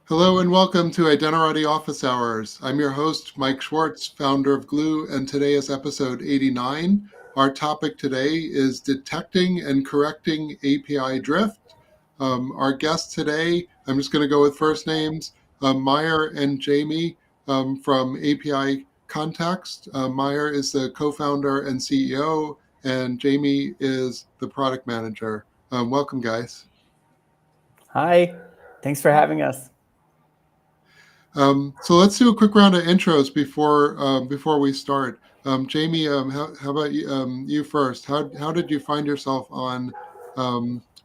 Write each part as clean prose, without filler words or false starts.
Hello and welcome to Identity Office Hours. I'm your host, Mike Schwartz, founder of Glue, and today is episode 89. Our topic today is detecting and correcting API drift. Our guests today, I'm just going to go with first names, Meyer and Jamie from APIContext. Meyer is the co-founder and CEO, and Jamie is the product manager. Welcome, guys. Hi, thanks for having us. So let's do a quick round of intros before we start. Jamie, how about you, you first? How did you find yourself on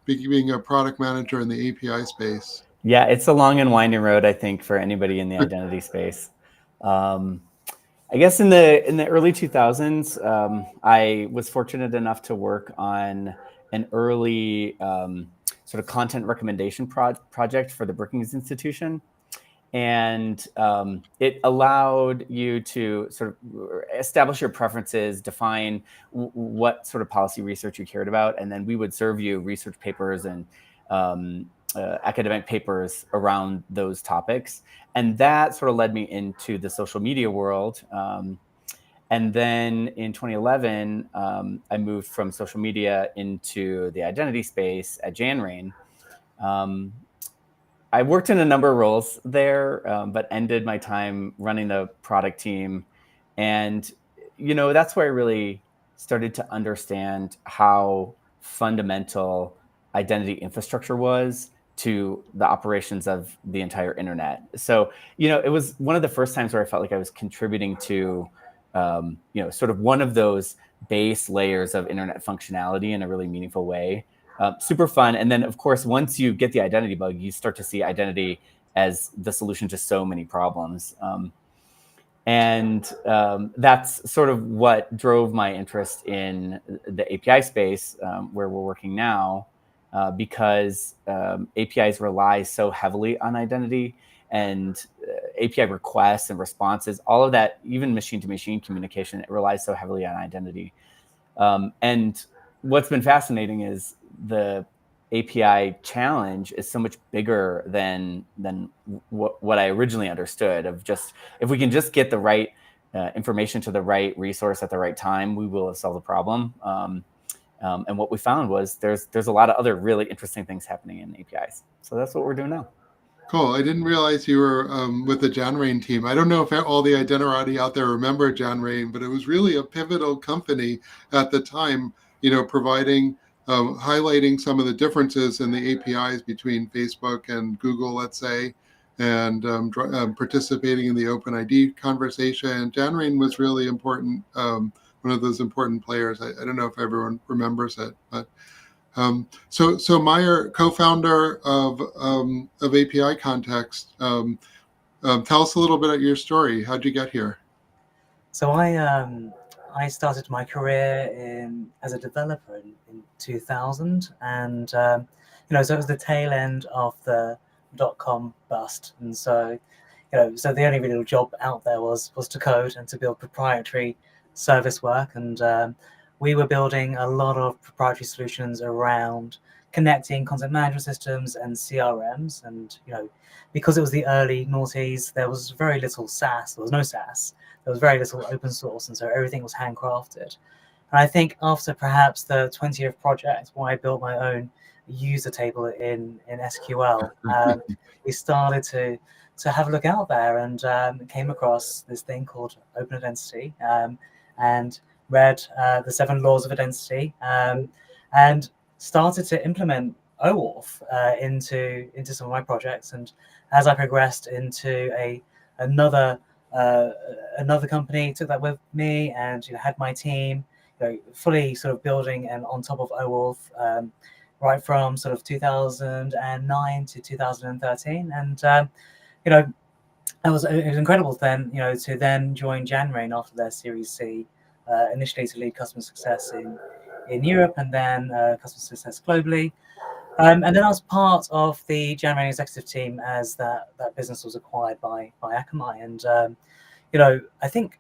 being a product manager in the API space? Yeah, it's a long and winding road, I think, for anybody in the identity space. Um, I guess in the early 2000s, I was fortunate enough to work on an early sort of content recommendation project for the Brookings Institution. And it allowed you to sort of establish your preferences, define what sort of policy research you cared about, and then we would serve you research papers and academic papers around those topics. And that sort of led me into the social media world. And then in 2011, I moved from social media into the identity space at Janrain. Um, I worked in a number of roles there, but ended my time running the product team. And, that's where I really started to understand how fundamental identity infrastructure was to the operations of the entire internet. So, it was one of the first times where I felt like I was contributing to, sort of one of those base layers of internet functionality in a really meaningful way. Super fun. And then, of course, once you get the identity bug, you start to see identity as the solution to so many problems. And that's sort of what drove my interest in the API space, where we're working now, because APIs rely so heavily on identity, and API requests and responses, all of that, even machine-to-machine communication, it relies so heavily on identity. And what's been fascinating is the API challenge is so much bigger than what I originally understood. Of just, if we can just get the right information to the right resource at the right time, we will have solved the problem. And what we found was there's a lot of other really interesting things happening in APIs. So that's what we're doing now. Cool. I didn't realize you were with the Janrain team. I don't know if all the Identity out there remember Janrain, but it was really a pivotal company at the time, providing, highlighting some of the differences in the APIs between Facebook and Google, let's say, and participating in the OpenID conversation. Janrain was really important, one of those important players. I don't know if everyone remembers it, but so Meyer, co-founder of APIContext, tell us a little bit about your story. How'd you get here? So I started my career as a developer in 2000, and so it was the tail end of the .com bust, and so so the only real job out there was to code and to build proprietary service work, and we were building a lot of proprietary solutions around connecting content management systems and CRMs, and because it was the early noughties, there was very little SaaS. There was no SaaS. There was very little open source, and so everything was handcrafted. And I think after perhaps the 20th project, where I built my own user table in SQL, we started to have a look out there, and came across this thing called Open Identity, and read the 7 laws of identity, and started to implement OAuth into some of my projects. And as I progressed into another company, took that with me, and had my team fully sort of building and on top of OAuth, right from sort of 2009 to 2013. And it was incredible then to then join Janrain after their Series C, initially to lead customer success in Europe, and then customer success globally. And then I was part of the Janrain executive team as that business was acquired by Akamai. And I think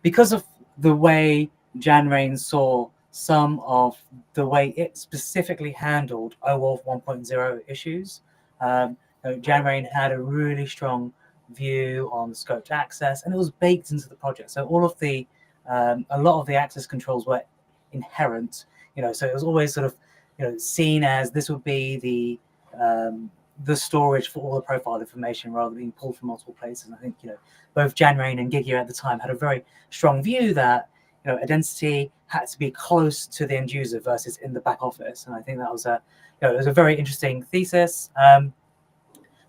because of the way Janrain saw some of the way it specifically handled OAuth 1.0 issues, Janrain had a really strong view on scoped access, and it was baked into the project. So all of the a lot of the access controls were inherent. So it was always sort of seen as this would be the storage for all the profile information rather than being pulled from multiple places. And I think both Janrain and Gigia at the time had a very strong view that identity had to be close to the end user versus in the back office. And I think that was it was a very interesting thesis.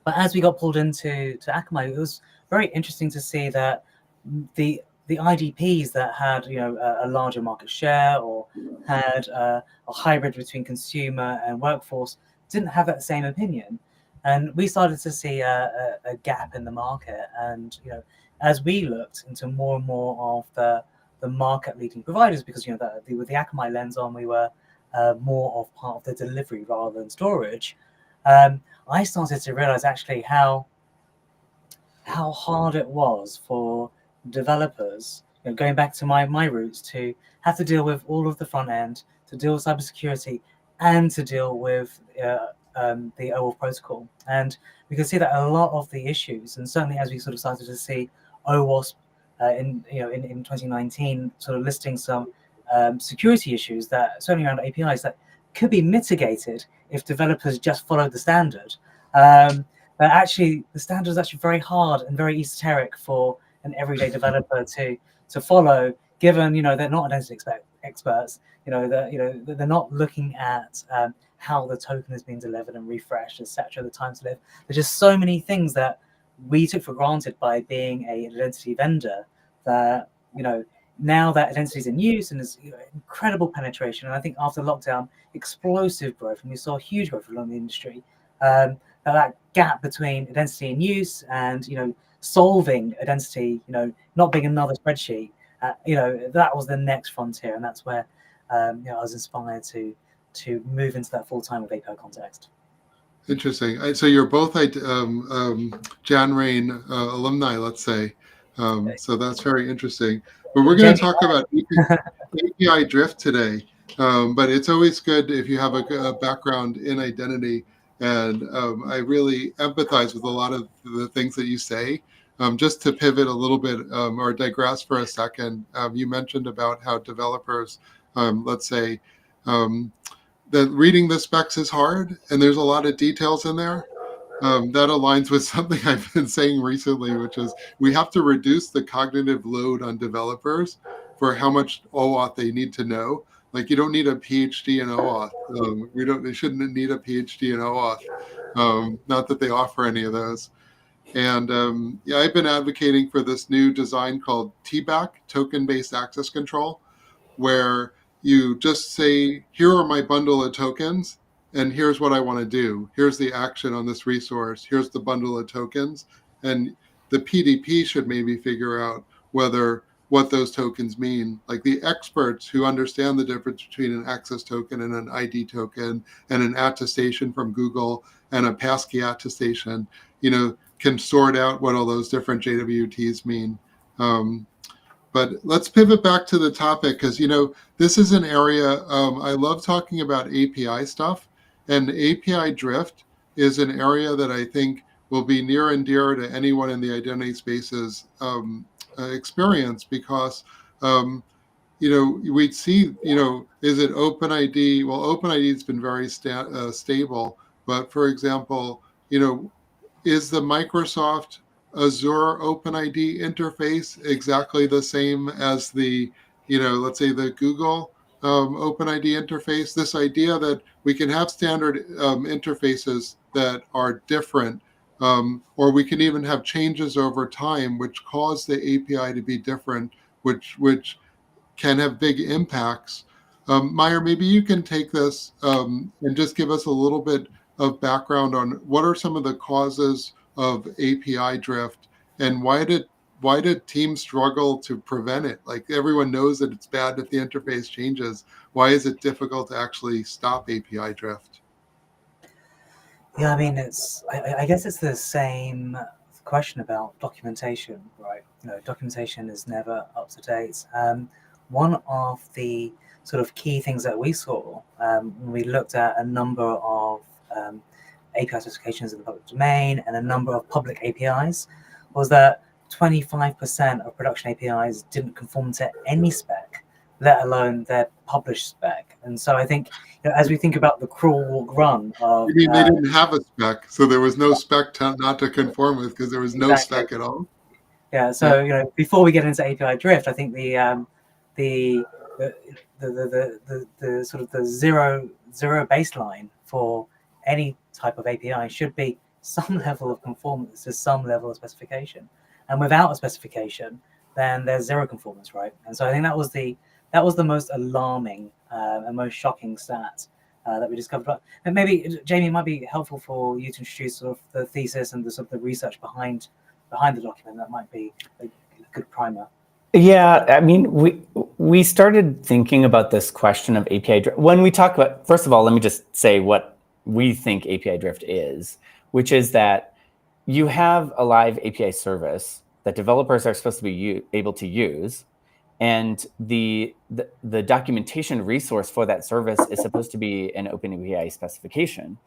But as we got pulled into Akamai, it was very interesting to see that the IDPs that had a larger market share or had a hybrid between consumer and workforce didn't have that same opinion, and we started to see a gap in the market. And as we looked into more and more of the market leading providers, because with the Akamai lens on, we were more of part of the delivery rather than storage. I started to realize actually how hard it was for developers, going back to my roots, to have to deal with all of the front end, to deal with cybersecurity, and to deal with the OAuth protocol. And we can see that a lot of the issues, and certainly as we sort of started to see OWASP in 2019, sort of listing some security issues that certainly around APIs that could be mitigated if developers just followed the standard. But actually, the standard is actually very hard and very esoteric for an everyday developer to follow, given they're not identity experts. They're not looking at how the token is being delivered and refreshed, etc. The time to live. There's just so many things that we took for granted by being an identity vendor that now that identity is in use and there's incredible penetration. And I think after lockdown, explosive growth, and we saw huge growth along the industry. That gap between identity in use and solving identity, not being another spreadsheet, that was the next frontier, and that's where I was inspired to move into that full time with APIContext. Interesting. So you're both Janrain alumni, let's say. So that's very interesting. But we're going to talk about API drift today. But it's always good if you have a background in identity. And I really empathize with a lot of the things that you say. Just to pivot a little bit or digress for a second, you mentioned about how developers, let's say, that reading the specs is hard and there's a lot of details in there. That aligns with something I've been saying recently, which is we have to reduce the cognitive load on developers for how much OAuth they need to know. Like you don't need a PhD in OAuth. They shouldn't need a PhD in OAuth. Not that they offer any of those. And I've been advocating for this new design called TBAC, token-based access control, where you just say, here are my bundle of tokens, and here's what I want to do. Here's the action on this resource. Here's the bundle of tokens. And the PDP should maybe figure out what those tokens mean. Like the experts who understand the difference between an access token and an ID token and an attestation from Google and a passkey attestation, can sort out what all those different JWTs mean. But let's pivot back to the topic because, this is an area I love talking about API stuff. And API drift is an area that I think will be near and dear to anyone in the identity space's experience because, we'd see, is it OpenID? Well, OpenID has been very stable. But for example, is the Microsoft Azure OpenID interface exactly the same as the, let's say the Google OpenID interface? This idea that we can have standard interfaces that are different, or we can even have changes over time which cause the API to be different, which can have big impacts. Meyer, maybe you can take this and just give us a little bit of background on what are some of the causes of API drift and why did teams struggle to prevent it? Like everyone knows that it's bad if the interface changes. Why is it difficult to actually stop API drift? Yeah, I mean, I guess it's the same question about documentation, right? Documentation is never up to date. One of the sort of key things that we saw when we looked at a number of API specifications in the public domain and a number of public APIs was that 25% of production APIs didn't conform to any spec, let alone their published spec. And so I think, as we think about the crawl, walk, run of... You mean they didn't have a spec, so there was no spec not to conform with because there was no Exactly. spec at all? Yeah, so before we get into API drift, I think the sort of the zero baseline for any type of API should be some level of conformance to some level of specification, and without a specification, then there's zero conformance, right? And so I think that was the most alarming and most shocking stat that we discovered. And maybe Jamie, it might be helpful for you to introduce sort of the thesis and the sort of the research behind the document. That might be a good primer. Yeah, I mean, we started thinking about this question of API drift. When we talk about, first of all, let me just say what we think API drift is, which is that you have a live API service that developers are supposed to be able to use, and the documentation resource for that service is supposed to be an open API specification.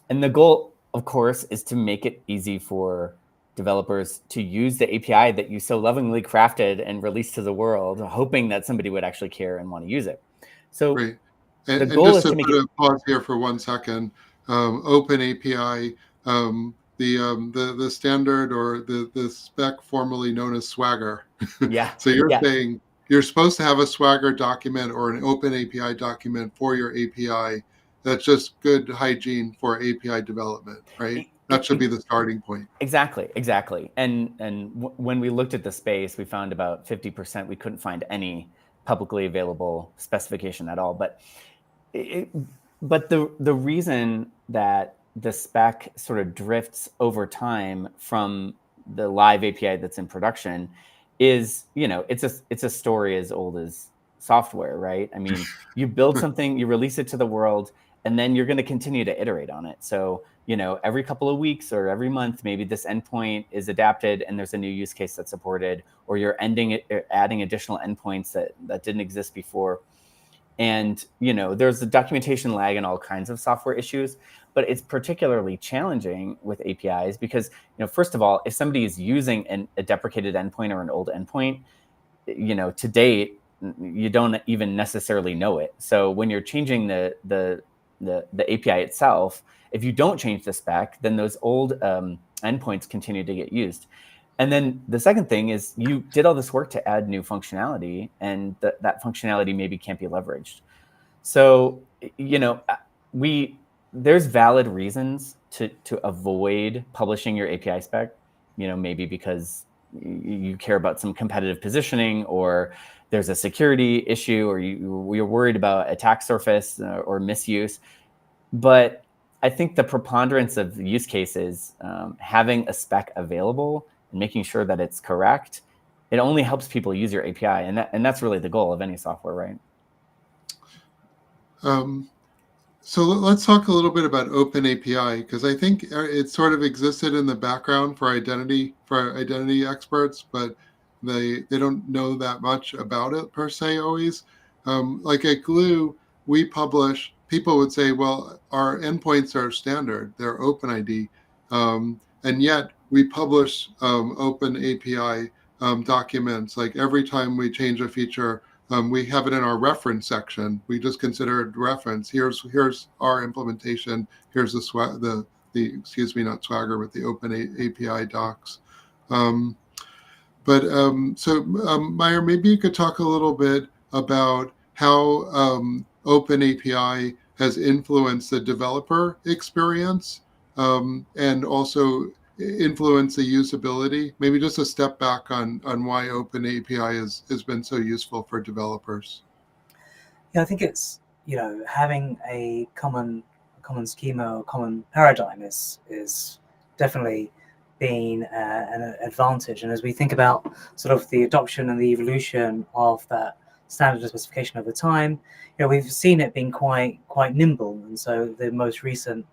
And the goal, of course, is to make it easy for developers to use the API that you so lovingly crafted and released to the world, hoping that somebody would actually care and want to use it. So Right. the And goal just is to to make put it... a pause here for 1 second, open API, the standard or the spec formerly known as Swagger. Yeah. So you're yeah. saying you're supposed to have a Swagger document or an open API document for your API. That's just good hygiene for API development, right? That should be the starting point. Exactly. And when we looked at the space, we found about 50% we couldn't find any publicly available specification at all. But the reason that the spec sort of drifts over time from the live API that's in production is, it's a story as old as software, right? I mean, you build something, you release it to the world, and then you're going to continue to iterate on it. So, every couple of weeks or every month, maybe this endpoint is adapted and there's a new use case that's supported, or you're adding additional endpoints that didn't exist before. And, there's a documentation lag and all kinds of software issues, but it's particularly challenging with APIs because, first of all, if somebody is using a deprecated endpoint or an old endpoint, to date, you don't even necessarily know it. So when you're changing the API itself, if you don't change the spec, then those old endpoints continue to get used. And then the second thing is you did all this work to add new functionality, and that functionality maybe can't be leveraged. So, there's valid reasons to avoid publishing your API spec, maybe because you care about some competitive positioning, or there's a security issue, or you're worried about attack surface or misuse. But I think the preponderance of use cases, having a spec available and making sure that it's correct, it only helps people use your API, and that's really the goal of any software, right? So let's talk a little bit about Open API, because I think it sort of existed in the background for identity experts, but they don't know that much about it per se always. Like at Glue, we publish. People would say, well, our endpoints are standard; they're OpenID, and yet we publish Open API documents. Like every time we change a feature, we have it in our reference section. We just consider it reference. Here's our implementation. Here's the excuse me, not Swagger, but the Open API docs. Meyer, maybe you could talk a little bit about how Open API has influenced the developer experience and also influence the usability. Maybe just a step back on why Open API has been so useful for developers. Yeah, I think it's having a common schema, or common paradigm is definitely been an advantage. And as we think about sort of the adoption and the evolution of that standard specification over time, we've seen it being quite nimble. And so the most recent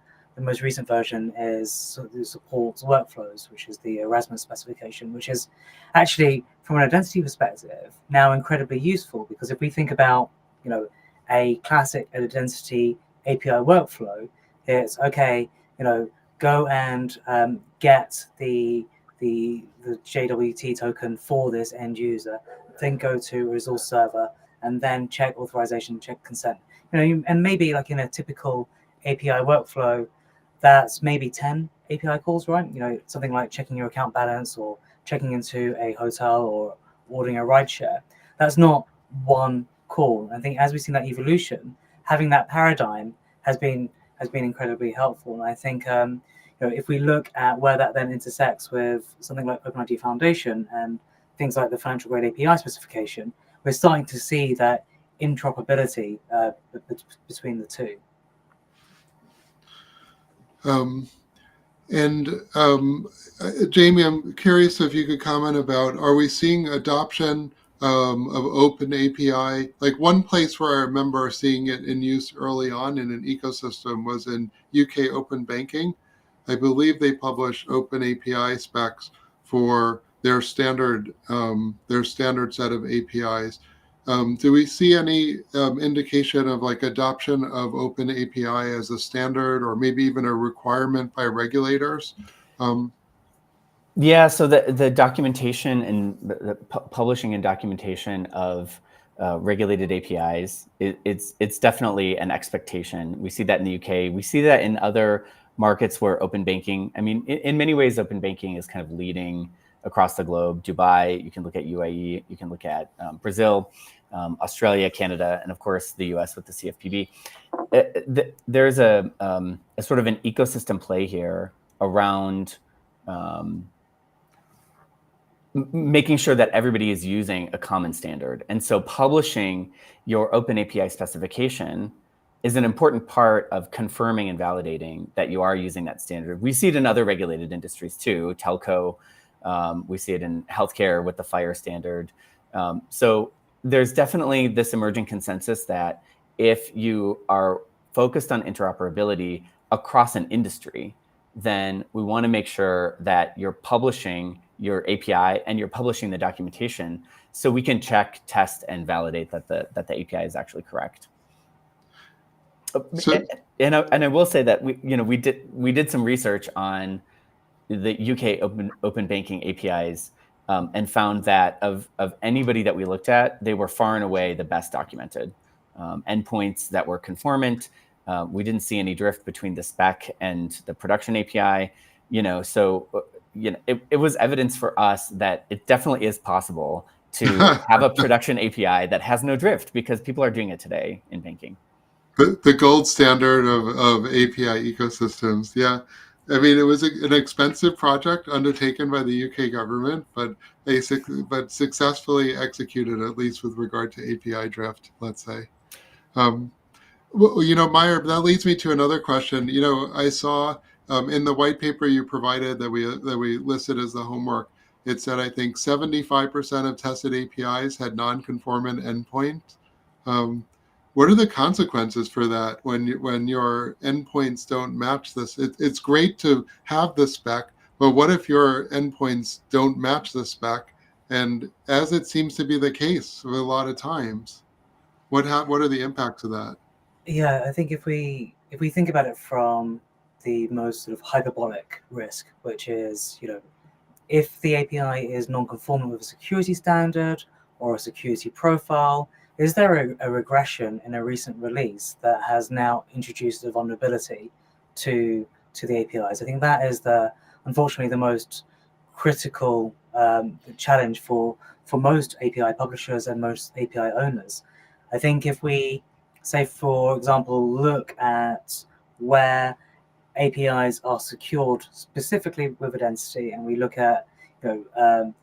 version supports workflows, which is the Erasmus specification, which is actually, from an identity perspective, now incredibly useful, because if we think about a classic identity API workflow, it's okay. go and get the JWT token for this end user, then go to resource server and then check authorization, check consent. And maybe like in a typical API workflow, that's maybe 10 API calls, right? Something like checking your account balance or checking into a hotel or ordering a rideshare. That's not one call. I think as we've seen that evolution, having that paradigm has been incredibly helpful. And I think if we look at where that then intersects with something like OpenID Foundation and things like the financial grade API specification, we're starting to see that interoperability between the two. Jamie, I'm curious if you could comment about, are we seeing adoption of open API? Like one place where I remember seeing it in use early on in an ecosystem was in UK open banking. I believe they publish open API specs for their standard set of APIs. Do we see any indication of like adoption of open API as a standard or maybe even a requirement by regulators? Yeah, so the documentation and the publishing and documentation of regulated APIs, it's definitely an expectation. We see that in the UK. We see that in other markets where open banking, I mean, in many ways, open banking is kind of leading across the globe. Dubai, you can look at UAE, you can look at Brazil, Australia, Canada, and of course the US with the CFPB. There's a sort of an ecosystem play here around making sure that everybody is using a common standard. And so publishing your open API specification is an important part of confirming and validating that you are using that standard. We see it in other regulated industries too, telco. We see it in healthcare with the FHIR standard. So there's definitely this emerging consensus that if you are focused on interoperability across an industry, then we want to make sure that you're publishing your API and you're publishing the documentation so we can check, test, and validate that the API is actually correct. So, and I will say that we did some research on the UK open banking APIs and found that of anybody that we looked at, they were far and away the best documented. Endpoints that were conformant. We didn't see any drift between the spec and the production API. So it was evidence for us that it definitely is possible to have a production API that has no drift because people are doing it today in banking. The gold standard of API ecosystems. Yeah. I mean, it was an expensive project undertaken by the UK government, but successfully executed, at least with regard to API drift, let's say. Well, Meyer, that leads me to another question. I saw in the white paper you provided that we listed as the homework, it said, I think 75% of tested APIs had non-conformant endpoints. What are the consequences for that when your endpoints don't match this? It's great to have the spec, but what if your endpoints don't match the spec? And as it seems to be the case a lot of times, what are the impacts of that? Yeah, I think if we think about it from the most sort of hyperbolic risk, which is, if the API is non-conformant with a security standard or a security profile, is there a regression in a recent release that has now introduced a vulnerability to the APIs? I think that is unfortunately the most critical challenge for most API publishers and most API owners. I think if we say, for example, look at where APIs are secured specifically with identity, and we look at a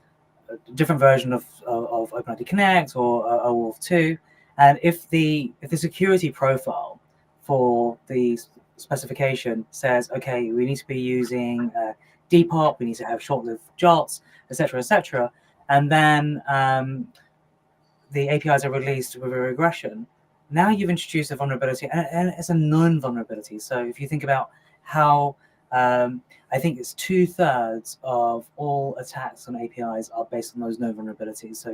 different version of OpenID Connect or OAuth 2, and if the security profile for the specification says, okay, we need to be using Depop, we need to have short-lived JOTs, etc., and then the APIs are released with a regression, now you've introduced a vulnerability, and it's a known vulnerability. So if you think about how I think it's 2/3 of all attacks on APIs are based on those known vulnerabilities. So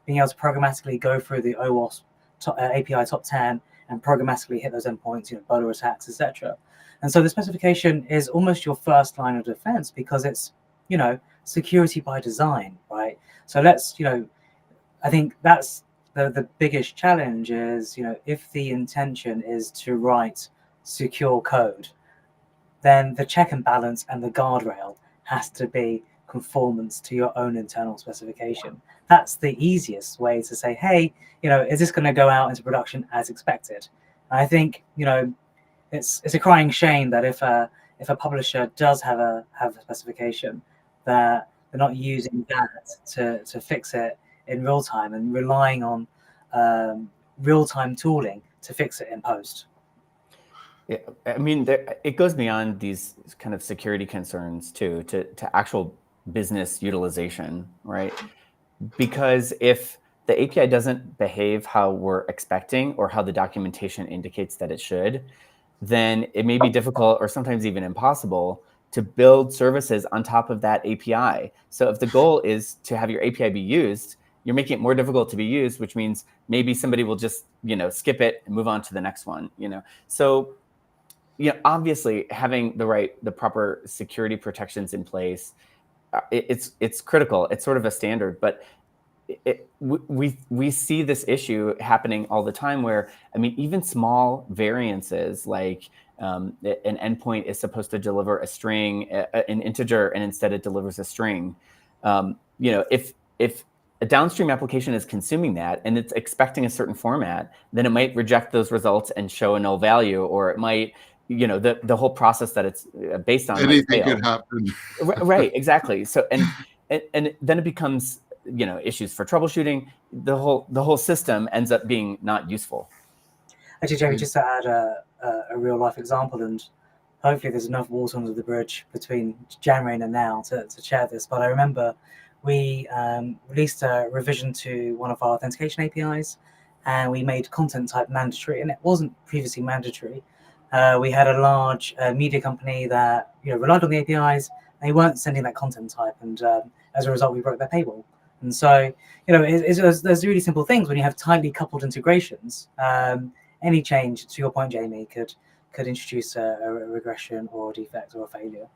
being able to programmatically go through the OWASP API top 10 and programmatically hit those endpoints, bowler attacks, etc. And so the specification is almost your first line of defense, because it's, security by design, right? So I think that's the biggest challenge is, if the intention is to write secure code, then the check and balance and the guardrail has to be conformance to your own internal specification. That's the easiest way to say, hey, is this going to go out into production as expected? And I think, it's a crying shame that if a publisher does have a specification, that they're not using that to fix it in real time and relying on real time tooling to fix it in post. Yeah, I mean, it goes beyond these kind of security concerns too, to actual business utilization, right? Because if the API doesn't behave how we're expecting or how the documentation indicates that it should, then it may be difficult or sometimes even impossible to build services on top of that API. So if the goal is to have your API be used, you're making it more difficult to be used, which means maybe somebody will just, skip it and move on to the next one, So, obviously having the proper security protections in place, it's critical. It's sort of a standard, but we see this issue happening all the time where, even small variances like an endpoint is supposed to deliver a string, an integer, and instead it delivers a string. If a downstream application is consuming that and it's expecting a certain format, then it might reject those results and show a null value, or it might, the whole process that it's based on. Anything could happen. Right, exactly. So and then it becomes, issues for troubleshooting. The whole system ends up being not useful. Actually, Jerry, just to add a real life example, and hopefully there's enough water under the bridge between January and now to share this. But I remember we released a revision to one of our authentication APIs, and we made content type mandatory, and it wasn't previously mandatory. We had a large media company that relied on the APIs. They weren't sending that content type, and as a result, we broke their paywall. And so, there's really simple things when you have tightly coupled integrations. Any change, to your point, Jamie, could introduce a regression or a defect or a failure.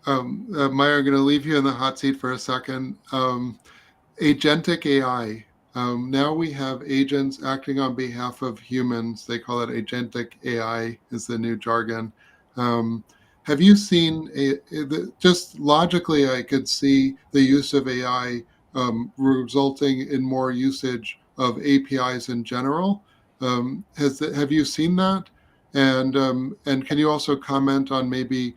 Maya, I'm going to leave you in the hot seat for a second. Agentic AI. Now we have agents acting on behalf of humans. They call it agentic AI is the new jargon. Have you seen, just logically, I could see the use of AI resulting in more usage of APIs in general. Have you seen that? And can you also comment on maybe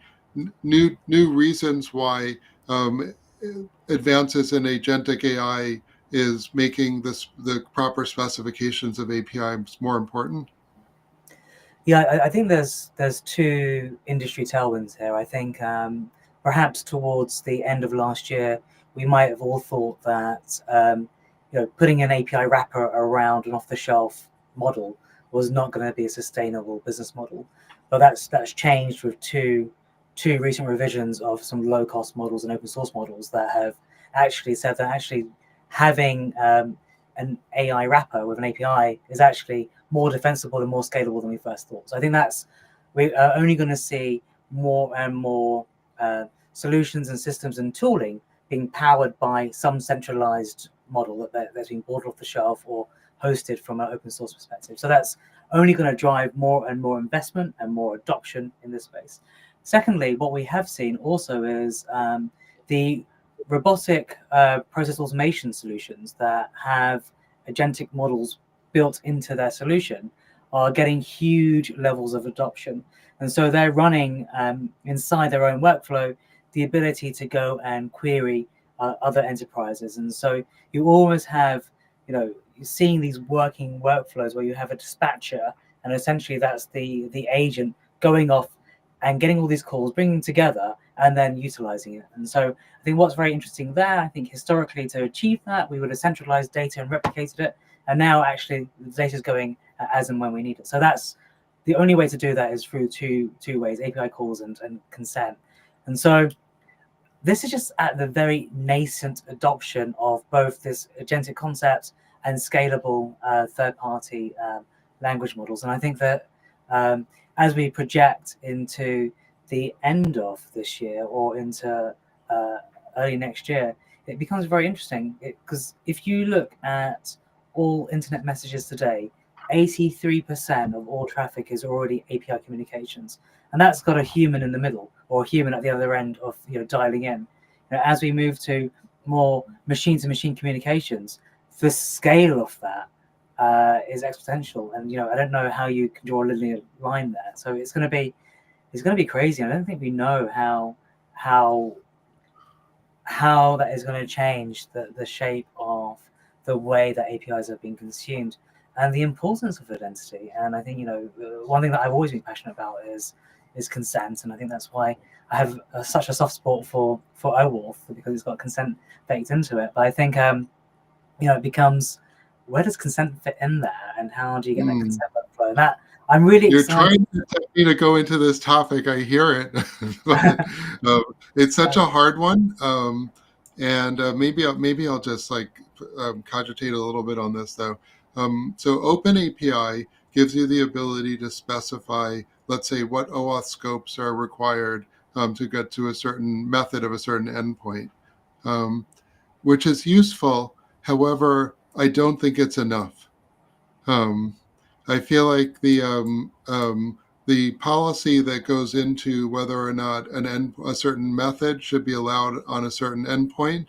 new reasons why advances in agentic AI is making the proper specifications of APIs more important? Yeah, I think there's two industry tailwinds here. I think perhaps towards the end of last year, we might have all thought that putting an API wrapper around an off-the-shelf model was not going to be a sustainable business model. But that's changed with two recent revisions of some low-cost models and open source models that have actually said that actually having an AI wrapper with an API is actually more defensible and more scalable than we first thought. So I think we are only going to see more and more solutions and systems and tooling being powered by some centralized model that's being bought off the shelf or hosted from an open source perspective. So that's only going to drive more and more investment and more adoption in this space. Secondly, what we have seen also is the robotic process automation solutions that have agentic models built into their solution are getting huge levels of adoption. And so they're running inside their own workflow the ability to go and query other enterprises. And so you always have, you're seeing these working workflows where you have a dispatcher, and essentially that's the agent going off and getting all these calls, bringing them together, and then utilizing it. And so I think what's very interesting there, I think historically to achieve that, we would have centralized data and replicated it. And now actually the data is going as and when we need it. So that's the only way to do that is through two ways, API calls and consent. And so this is just at the very nascent adoption of both this agentic concept and scalable third-party language models. And I think that As we project into the end of this year or into early next year, it becomes very interesting because if you look at all internet messages today, 83% of all traffic is already API communications, and that's got a human in the middle or a human at the other end of dialing in. As we move to more machine-to-machine communications, the scale of that is exponential, and I don't know how you can draw a linear line there. So it's going to be crazy. I don't think we know how that is going to change the shape of the way that APIs are being consumed and the importance of identity. And I think one thing that I've always been passionate about is consent, and I think that's why I have such a soft spot for OAuth, because it's got consent baked into it. But I think it becomes, where does consent fit in there, and how do you get that consent workflow? And that I'm really You're excited. trying to get me to go into this topic. I hear it. But, it's such a hard one, and maybe I'll just cogitate a little bit on this though. So Open API gives you the ability to specify, let's say, what OAuth scopes are required to get to a certain method of a certain endpoint, which is useful. However, I don't think it's enough. I feel like the policy that goes into whether or not a certain method should be allowed on a certain endpoint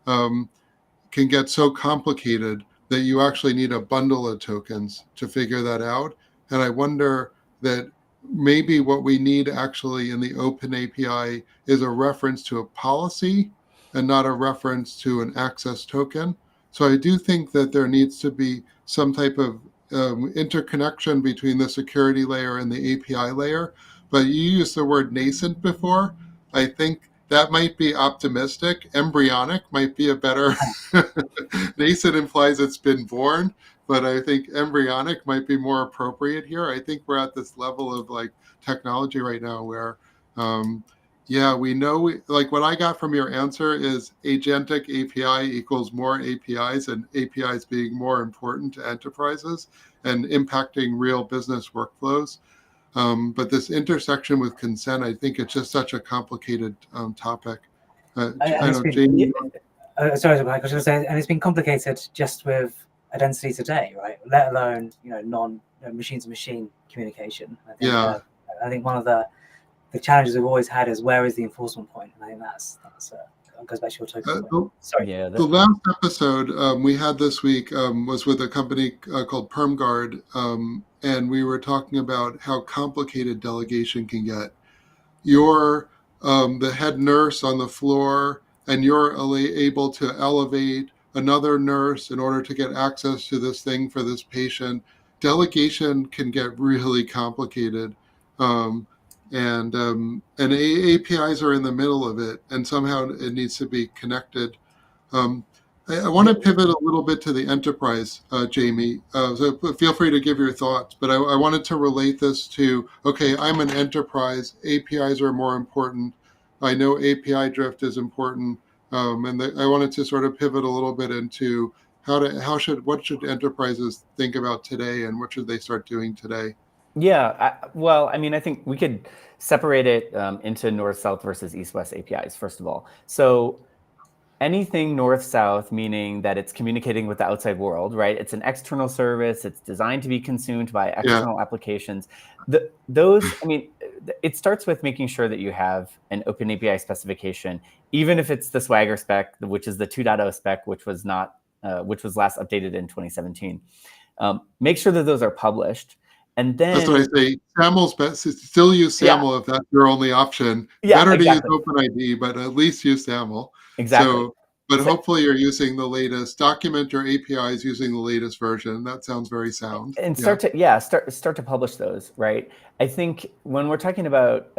can get so complicated that you actually need a bundle of tokens to figure that out. And I wonder that maybe what we need actually in the Open API is a reference to a policy and not a reference to an access token. So I do think that there needs to be some type of interconnection between the security layer and the API layer. But you used the word nascent before. I think that might be optimistic. Embryonic might be a better. Nascent implies it's been born, but I think embryonic might be more appropriate here. I think we're at this level of technology right now where, we know, what I got from your answer is agentic API equals more APIs, and APIs being more important to enterprises and impacting real business workflows. But this intersection with consent, I think it's just such a complicated topic. Jamie. Sorry, Mike, I was going to say, and it's been complicated just with identity today, right? Let alone non-machine-to-machine communication. I think one of the challenges we've always had is, where is the enforcement point? And I think that's goes back to your token point. Sorry. Yeah. The last episode we had this week was with a company called PermGuard, and we were talking about how complicated delegation can get. You're the head nurse on the floor, and you're able to elevate another nurse in order to get access to this thing for this patient. Delegation can get really complicated. And APIs are in the middle of it, and somehow it needs to be connected. I want to pivot a little bit to the enterprise, Jamie. So feel free to give your thoughts, but I wanted to relate this to, okay, I'm an enterprise. APIs are more important. I know API drift is important, and I wanted to sort of pivot a little bit into what should enterprises think about today, and what should they start doing today? Yeah, I think we could separate it into north-south versus east-west APIs, first of all. So anything north-south, meaning that it's communicating with the outside world, right? It's an external service. It's designed to be consumed by external applications. It starts with making sure that you have an open API specification, even if it's the Swagger spec, which is the 2.0 spec, which was last updated in 2017. Make sure that those are published. And then that's what I say. SAML's best. Still use SAML if that's your only option. Better to use OpenID, but at least use SAML. Exactly. But hopefully you're using the latest. Document your APIs using the latest version. That sounds very sound. And start to publish those, right? I think when we're talking about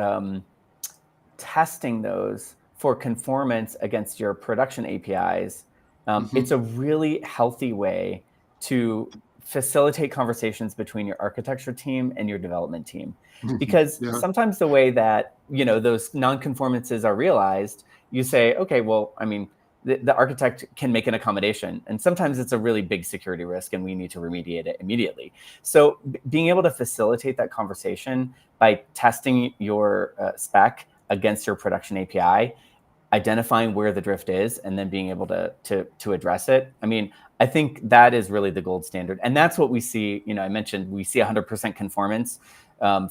testing those for conformance against your production APIs, it's a really healthy way to facilitate conversations between your architecture team and your development team. Because sometimes the way that those non-conformances are realized, you say, okay, well, the architect can make an accommodation. And sometimes it's a really big security risk and we need to remediate it immediately. So being able to facilitate that conversation by testing your spec against your production API, identifying where the drift is, and then being able to address it. I mean, I think that is really the gold standard. And that's what we see. I mentioned we see 100% conformance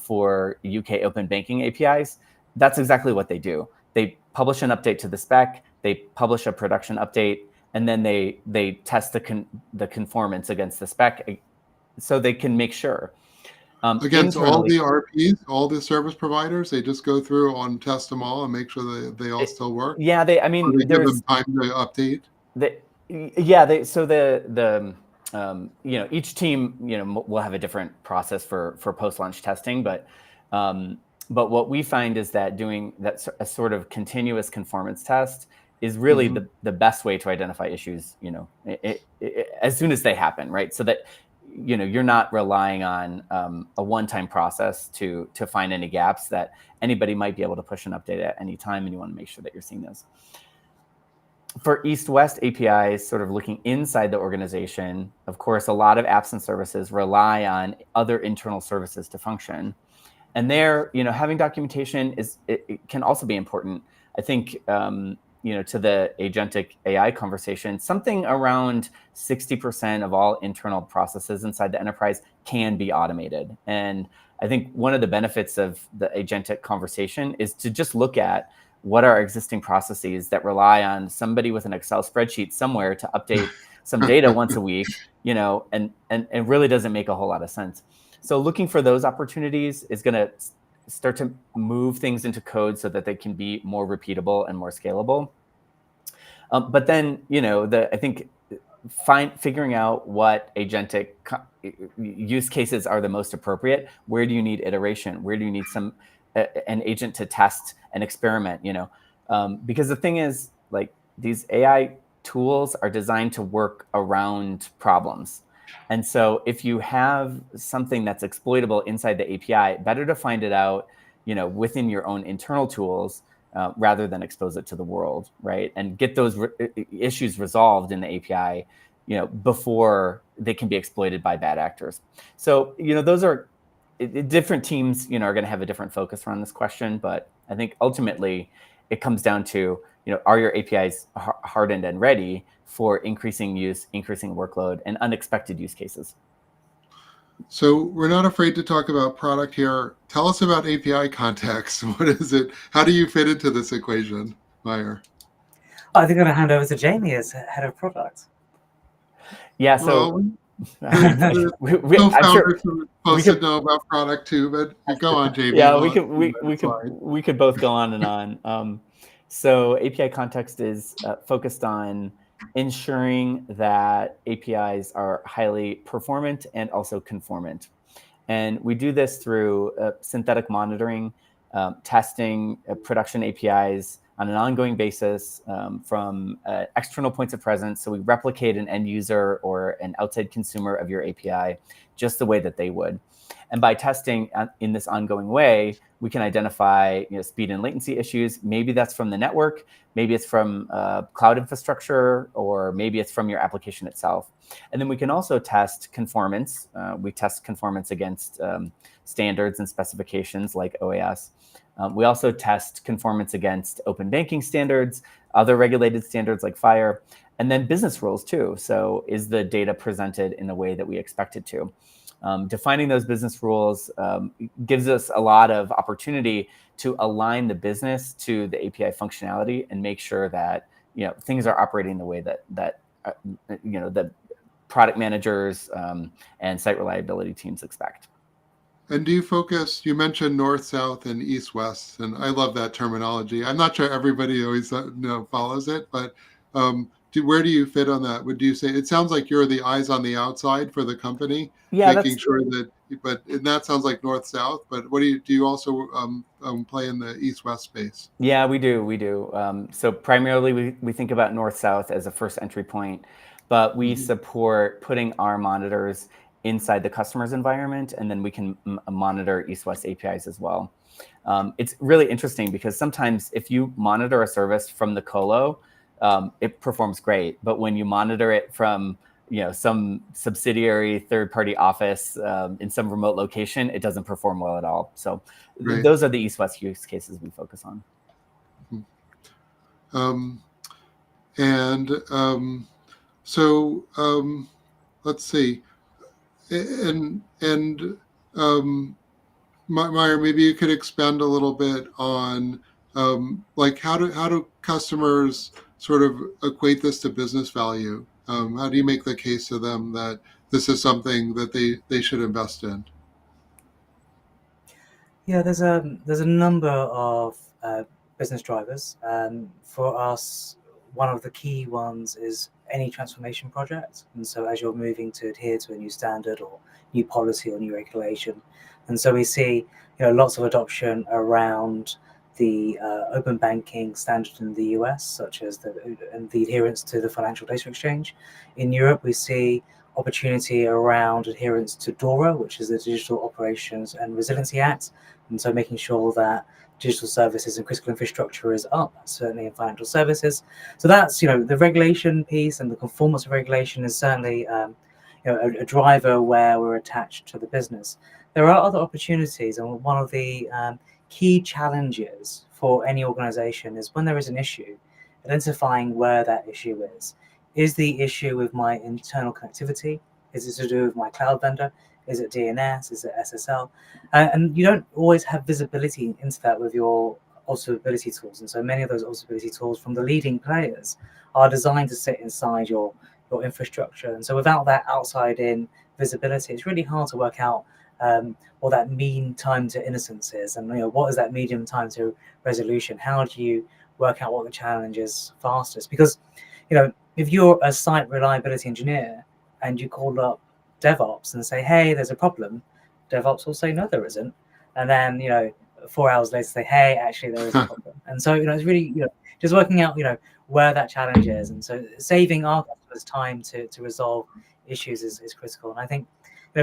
for UK open banking APIs. That's exactly what they do. They publish an update to the spec, they publish a production update, and then they test the conformance against the spec so they can make sure. Against all the RPs, all the service providers, they just go through and test them all and make sure that they all still work? Yeah, they give them time to update? Each team, will have a different process for post-launch testing, but what we find is that doing that a sort of continuous conformance test is really the best way to identify issues, as soon as they happen, right? So that you're not relying on a one-time process to find any gaps that anybody might be able to push an update at any time, and you want to make sure that you're seeing those. For East-West APIs, sort of looking inside the organization, of course, a lot of apps and services rely on other internal services to function. And there, having documentation it can also be important. I think, to the agentic AI conversation, something around 60% of all internal processes inside the enterprise can be automated. And I think one of the benefits of the agentic conversation is to just look at what are existing processes that rely on somebody with an Excel spreadsheet somewhere to update some data once a week, and it really doesn't make a whole lot of sense. So looking for those opportunities is going to start to move things into code so that they can be more repeatable and more scalable. But then, I think figuring out what agentic use cases are the most appropriate. Where do you need iteration? Where do you need an agent to test and experiment? Because the thing is, like, these AI tools are designed to work around problems. And so if you have something that's exploitable inside the API, better to find it out, within your own internal tools, rather than expose it to the world, right? And get those issues resolved in the API, before they can be exploited by bad actors. So, those are different teams, are going to have a different focus around this question. But I think ultimately it comes down to, are your APIs hardened and ready for increasing use, increasing workload, and unexpected use cases? So we're not afraid to talk about product here. Tell us about APIContext. What is it? How do you fit into this equation, Meyer? I think I'm going to hand over to Jamie as head of product. Yeah, so I'm sure we're supposed to know about product too, but go on, Jamie. Yeah, we could both go on and on. So APIContext is focused on ensuring that APIs are highly performant and also conformant. And we do this through synthetic monitoring, testing production APIs on an ongoing basis from external points of presence. So we replicate an end user or an outside consumer of your API just the way that they would. And by testing in this ongoing way, we can identify speed and latency issues. Maybe that's from the network, maybe it's from cloud infrastructure, or maybe it's from your application itself. And then we can also test conformance. We test conformance against standards and specifications like OAS. We also test conformance against open banking standards, other regulated standards like FHIR, and then business rules too. So is the data presented in the way that we expect it to? Defining those business rules gives us a lot of opportunity to align the business to the API functionality and make sure that things are operating the way that the product managers and site reliability teams expect. And do you focus? You mentioned north, south, and east, west, and I love that terminology. I'm not sure everybody always follows it, but where do you fit on that? Would you say it sounds like you're the eyes on the outside for the company, making sure that? And that sounds like north, south. But what do you also play in the east, west space? Yeah, we do. So primarily we think about north, south as a first entry point, but we support putting our monitors inside the customer's environment, and then we can monitor east-west APIs as well. It's really interesting because sometimes if you monitor a service from the colo, it performs great. But when you monitor it from some subsidiary third-party office in some remote location, it doesn't perform well at all. So Right. those are the east-west use cases we focus on. So let's see, and Meyer, maybe you could expand a little bit on like how do customers sort of equate this to business value? How do you make the case to them that this is something that they should invest in? Yeah, there's a number of business drivers. For us, one of the key ones is any transformation project. And so as you're moving to adhere to a new standard or new policy or new regulation, and so we see lots of adoption around the open banking standard in the US, such as the adherence to the Financial Data Exchange. In Europe, we see opportunity around adherence to DORA, which is the Digital Operations and Resiliency Act. And so making sure that digital services and critical infrastructure is up, certainly in financial services. So that's, the regulation piece, and the conformance of regulation is certainly a driver where we're attached to the business. There are other opportunities, and one of the key challenges for any organization is when there is an issue, identifying where that issue is. Is the issue with my internal connectivity? Is it to do with my cloud vendor? Is it DNS? Is it SSL? And you don't always have visibility into that with your observability tools. And so many of those observability tools from the leading players are designed to sit inside your infrastructure. And so without that outside-in visibility, it's really hard to work out what that mean time to innocence is. And what is that medium time to resolution? How do you work out what the challenge is fastest? Because if you're a site reliability engineer and you call up DevOps and say, hey, there's a problem, DevOps will say, no, there isn't. And then, 4 hours later say, hey, actually there is a problem. And so, it's really, just working out, where that challenge is. And so saving our customers time to resolve issues is critical. And I think,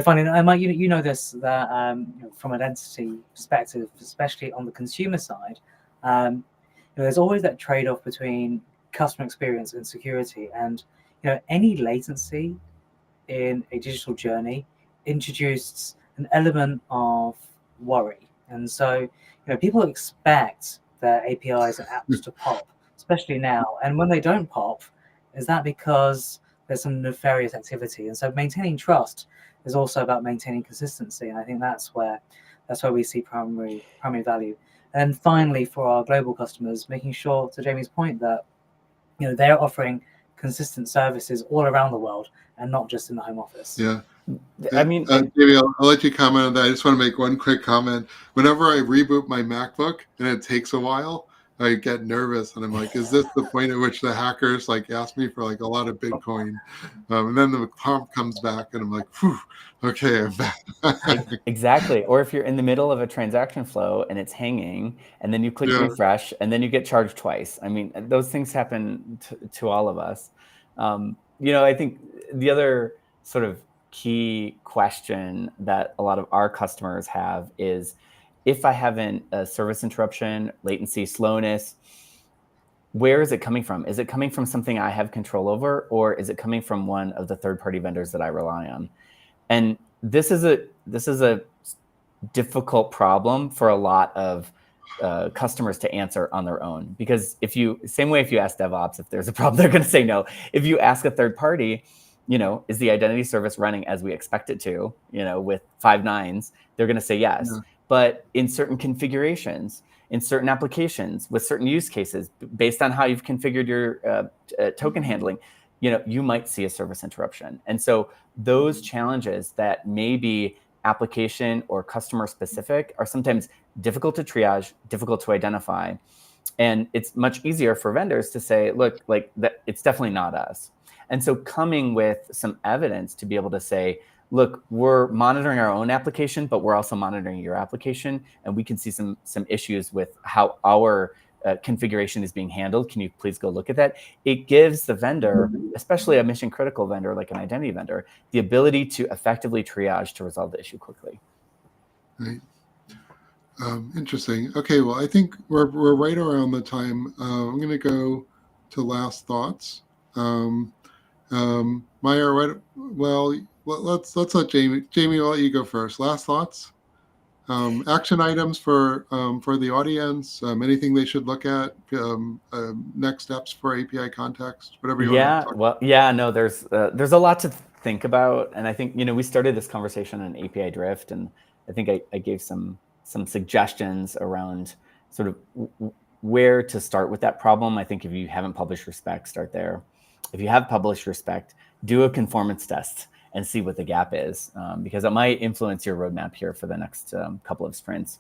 funny, Mike, you know this, that from an identity perspective, especially on the consumer side, there's always that trade-off between customer experience and security. And any latency in a digital journey introduced an element of worry. And so people expect their APIs and apps to pop, especially now. And when they don't pop, is that because there's some nefarious activity? And so maintaining trust is also about maintaining consistency. And I think that's where we see primary value. And finally, for our global customers, making sure, to Jamie's point, that they're offering consistent services all around the world and not just in the home office. Yeah. I mean, Jamie, I'll let you comment on that. I just want to make one quick comment. Whenever I reboot my MacBook and it takes a while, I get nervous and I'm like, is this the point at which the hackers ask me for a lot of Bitcoin? And then the prompt comes back and I'm like, whew, okay, I'm back. Exactly. Or if you're in the middle of a transaction flow and it's hanging and then you click refresh and then you get charged twice. I mean, those things happen to all of us. I think the other sort of key question that a lot of our customers have is, if I have a service interruption, latency, slowness, where is it coming from? Is it coming from something I have control over, or is it coming from one of the third-party vendors that I rely on? And this is a difficult problem for a lot of customers to answer on their own, because if you ask DevOps if there's a problem, they're going to say no. If you ask a third party, is the identity service running as we expect it to, with 5 nines, they're going to say yes. Yeah. But in certain configurations, in certain applications, with certain use cases, based on how you've configured your token handling, you might see a service interruption. And so those challenges that may be application or customer specific are sometimes difficult to triage, difficult to identify. And it's much easier for vendors to say, look, that it's definitely not us. And so coming with some evidence to be able to say, look, we're monitoring our own application, but we're also monitoring your application, and we can see some issues with how our configuration is being handled. Can you please go look at that? It gives the vendor, especially a mission critical vendor like an identity vendor, the ability to effectively triage to resolve the issue quickly. Right. Interesting. Okay, well, I think we're right around the time. I'm going to go to last thoughts. Meyer, let's let Jamie. Jamie, I'll let you go first. Last thoughts. Action items for the audience. Anything they should look at. Next steps for API context. Whatever you want to talk about. Yeah, no, there's a lot to think about, and I think we started this conversation on API drift, and I think I gave some suggestions around sort of where to start with that problem. I think if you haven't published respect, start there. If you have published respect, do a conformance test and see what the gap is, because it might influence your roadmap here for the next couple of sprints.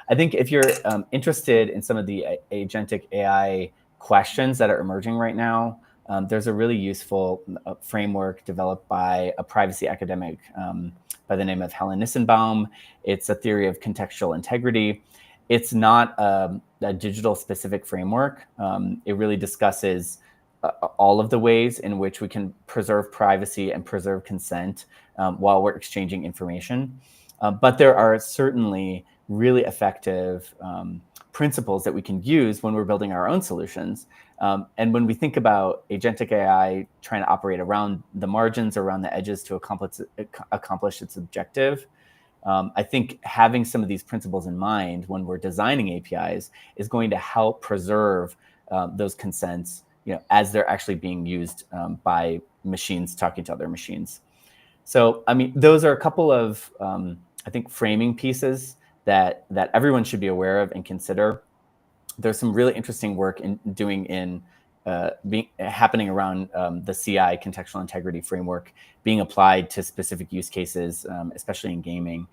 I think if you're interested in some of the agentic AI questions that are emerging right now, there's a really useful framework developed by a privacy academic by the name of Helen Nissenbaum. It's a theory of contextual integrity. It's not a digital specific framework. It really discusses all of the ways in which we can preserve privacy and preserve consent while we're exchanging information. But there are certainly really effective principles that we can use when we're building our own solutions. And when we think about agentic AI trying to operate around the margins, around the edges to accomplish its objective, I think having some of these principles in mind when we're designing APIs is going to help preserve those consents as they're actually being used by machines talking to other machines. So, I mean, those are a couple of, I think, framing pieces that everyone should be aware of and consider. There's some really interesting work happening around the CI contextual integrity framework being applied to specific use cases, especially in gaming.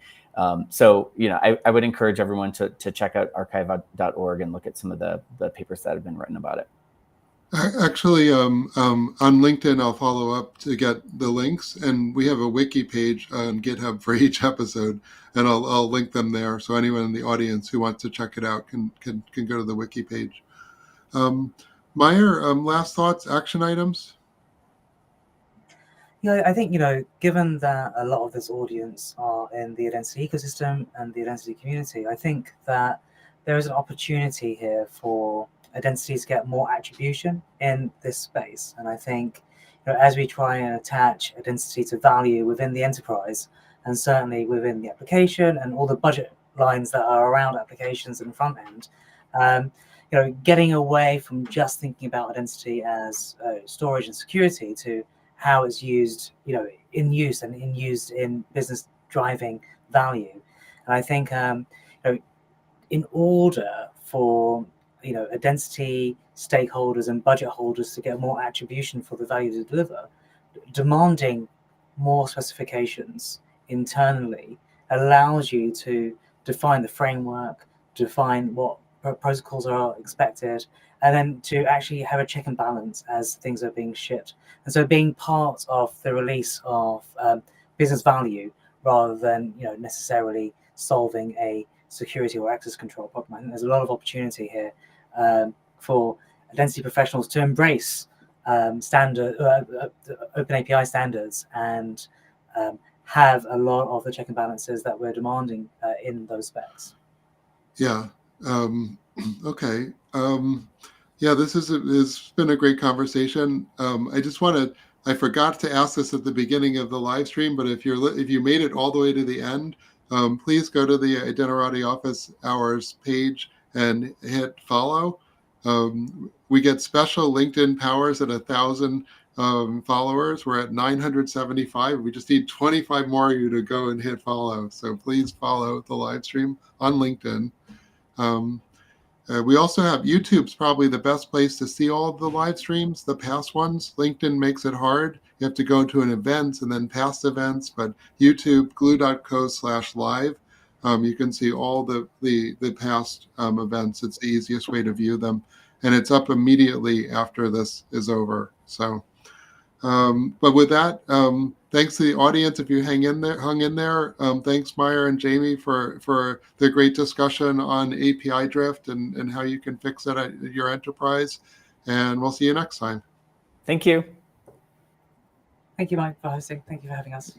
So, I would encourage everyone to check out archive.org and look at some of the papers that have been written about it. Actually, on LinkedIn, I'll follow up to get the links, and we have a wiki page on GitHub for each episode, and I'll link them there. So anyone in the audience who wants to check it out can go to the wiki page. Meyer, last thoughts, action items? Yeah, I think, given that a lot of this audience are in the identity ecosystem and the identity community, I think that there is an opportunity here for identities get more attribution in this space. And I think as we try and attach identity to value within the enterprise, and certainly within the application and all the budget lines that are around applications and front end, getting away from just thinking about identity as storage and security to how it's used, in use in business driving value. And I think in order for identity stakeholders and budget holders to get more attribution for the value to deliver, demanding more specifications internally allows you to define the framework, define what protocols are expected, and then to actually have a check and balance as things are being shipped. And so being part of the release of business value rather than necessarily solving a security or access control problem. I think there's a lot of opportunity here for identity professionals to embrace open API standards and have a lot of the check and balances that we're demanding in those specs. Yeah. Okay. Yeah, it's been a great conversation. I forgot to ask this at the beginning of the live stream, but if you made it all the way to the end, please go to the Identity Office Hours page and hit follow. We get special LinkedIn powers at 1,000 followers. We're at 975. We just need 25 more of you to go and hit follow. So please follow the live stream on LinkedIn. We also have YouTube's probably the best place to see all of the live streams, the past ones. LinkedIn makes it hard. You have to go to an event and then past events, but YouTube, glue.co/live. You can see all the past events. It's the easiest way to view them. And it's up immediately after this is over. So, but with that, thanks to the audience if you hung in there. Thanks, Meyer and Jamie, for the great discussion on API drift and how you can fix it at your enterprise. And we'll see you next time. Thank you. Thank you, Mike, for hosting. Thank you for having us.